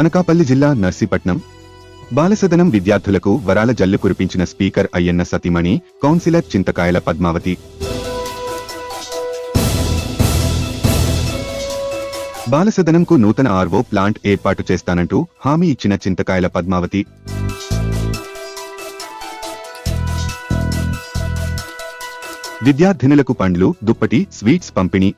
అనకాపల్లి జిల్లా నర్సీపట్నం బాలసదనం విద్యార్థులకు వరాల జల్లు కురిపించిన స్పీకర్ అయ్యన్న సతీమణి కౌన్సిలర్ చింతకాయల పద్మావతి. బాలసదనంకు నూతన ఆర్వో ప్లాంట్ ఏర్పాటు చేస్తానంటూ హామీ ఇచ్చిన చింతకాయల పద్మావతి. విద్యార్థినులకు పండ్లు, దుప్పటి, స్వీట్స్ పంపిణీ.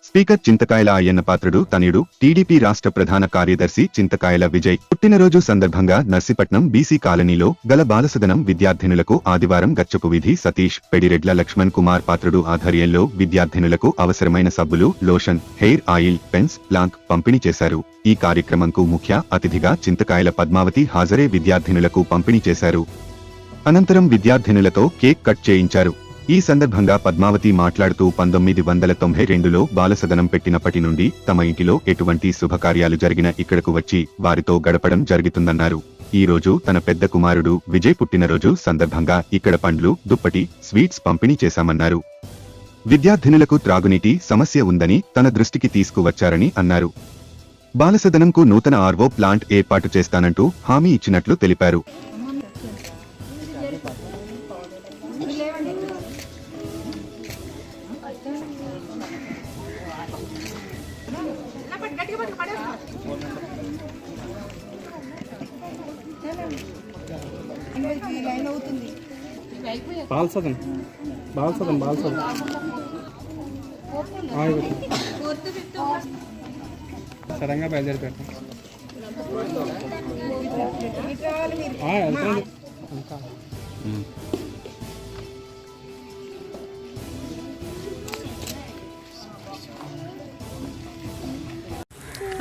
స్పీకర్ చింతకాయల అయ్యన్న పాత్రుడు తనయుడు టీడీపీ రాష్ట్ర ప్రధాన కార్యదర్శి చింతకాయల విజయ్ పుట్టినరోజు సందర్భంగా నర్సీపట్నం బీసీ కాలనీలో గల బాలసదనం విద్యార్థినులకు ఆదివారం గచ్చపు విధి సతీష్, పెడిరెడ్ల లక్ష్మణ్ కుమార్ పాత్రుడు ఆధ్వర్యంలో విద్యార్థినులకు అవసరమైన సబ్బులు, లోషన్, హెయిర్ ఆయిల్, పెన్స్, ప్లాంక్ పంపిణీ చేశారు. ఈ కార్యక్రమంకు ముఖ్య అతిథిగా చింతకాయల పద్మావతి హాజరై విద్యార్థినులకు పంపిణీ చేశారు. అనంతరం విద్యార్థినులతో కేక్ కట్ చేయించారు. ఈ సందర్భంగా పద్మావతి మాట్లాడుతూ 1992లో బాలసదనం పెట్టినప్పటి నుండి తమ ఇంటిలో ఎటువంటి శుభకార్యాలు జరిగినా ఇక్కడకు వచ్చి వారితో గడపడం జరుగుతుందన్నారు. ఈ రోజు తన పెద్ద కుమారుడు విజయ్ పుట్టినరోజు సందర్భంగా ఇక్కడ పండ్లు, దుప్పటి, స్వీట్స్ పంపిణీ చేశామన్నారు. విద్యార్థినులకు త్రాగునీటి సమస్య ఉందని తన దృష్టికి తీసుకువచ్చారని అన్నారు. బాలసదనంకు నూతన ఆర్వో ప్లాంట్ ఏర్పాటు చేస్తానంటూ హామీ ఇచ్చినట్లు తెలిపారు. సడన్గా బయలుదేరిపోయాం.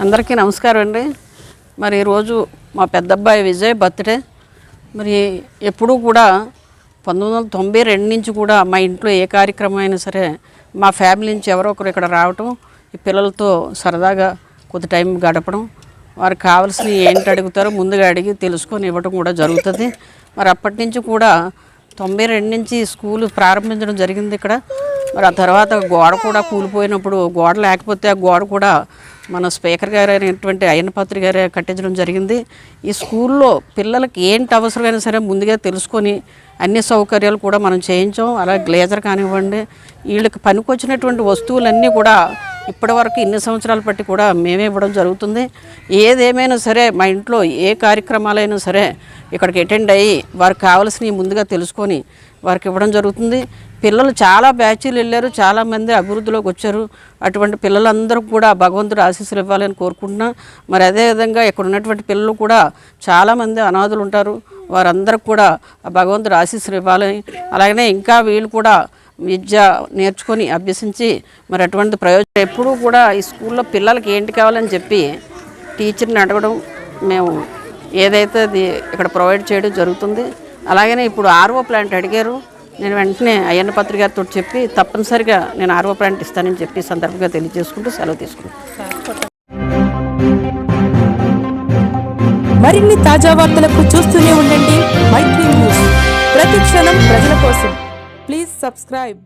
అందరికీ నమస్కారం అండి. మరి ఈరోజు మా పెద్దబ్బాయి విజయ్ బర్త్డే. మరి ఎప్పుడూ కూడా 1992 నుంచి కూడా మా ఇంట్లో ఏ కార్యక్రమం అయినా సరే మా ఫ్యామిలీ నుంచి ఎవరో ఒకరు ఇక్కడ రావటం, ఈ పిల్లలతో సరదాగా కొద్ది టైం గడపడం, వారికి కావాల్సినవి ఏంటి అడుగుతారో ముందుగా అడిగి తెలుసుకొని ఇవ్వడం కూడా జరుగుతుంది. మరి అప్పటి నుంచి కూడా 92 నుంచి స్కూల్ ప్రారంభించడం జరిగింది ఇక్కడ. మరి ఆ తర్వాత గోడ కూడా కూలిపోయినప్పుడు గోడ లేకపోతే ఆ గోడ కూడా మన స్పీకర్ గారు అయినటువంటి అయ్యన్న పాత్రి గారే కట్టించడం జరిగింది. ఈ స్కూల్లో పిల్లలకి ఏంటి అవసరమైనా సరే ముందుగా తెలుసుకొని అన్ని సౌకర్యాలు కూడా మనం చేయించాం. అలా గ్లేజర్ కానివ్వండి, వీళ్ళకి పనికొచ్చినటువంటి వస్తువులన్నీ కూడా ఇప్పటివరకు ఇన్ని సంవత్సరాలు బట్టి కూడా మేమే ఇవ్వడం జరుగుతుంది. ఏదేమైనా సరే మా ఇంట్లో ఏ కార్యక్రమాలైనా సరే ఇక్కడికి అటెండ్ అయ్యి వారికి కావాల్సినవి ముందుగా తెలుసుకొని వారికి ఇవ్వడం జరుగుతుంది. పిల్లలు చాలా బ్యాచీలు వెళ్ళారు, చాలామంది అభివృద్ధిలోకి వచ్చారు. అటువంటి పిల్లలందరూ కూడా భగవంతుడు ఆశీస్సులు ఇవ్వాలని కోరుకుంటున్నా. మరి అదేవిధంగా ఇక్కడ ఉన్నటువంటి పిల్లలు కూడా చాలామంది అనాథులు ఉంటారు, వారందరికి కూడా భగవంతుడు ఆశీస్సులు ఇవ్వాలని, అలాగనే ఇంకా వీళ్ళు కూడా విద్య నేర్చుకొని అభ్యసించి మరి అటువంటి ప్రయోజనం ఎప్పుడూ కూడా ఈ స్కూల్లో పిల్లలకి ఏంటి కావాలని చెప్పి టీచర్ని అడగడం, మేము ఏదైతే అది ఇక్కడ ప్రొవైడ్ చేయడం జరుగుతుంది. అలాగనే ఇప్పుడు ఆర్వో ప్లాంట్ అడిగారు, నేను వెంటనే అయ్యన్న పాత్రి గారితో చెప్పి తప్పనిసరిగా నేను ఆర్వో ప్లాంట్ ఇస్తానని చెప్పి సందర్భంగా తెలియజేసుకుంటూ సెలవు తీసుకుంటాను. మరిన్ని తాజా వార్తలకు చూస్తూనే ఉండండి మైత్రి న్యూస్. ప్రతి క్షణం ప్రజల కోసం. Please subscribe.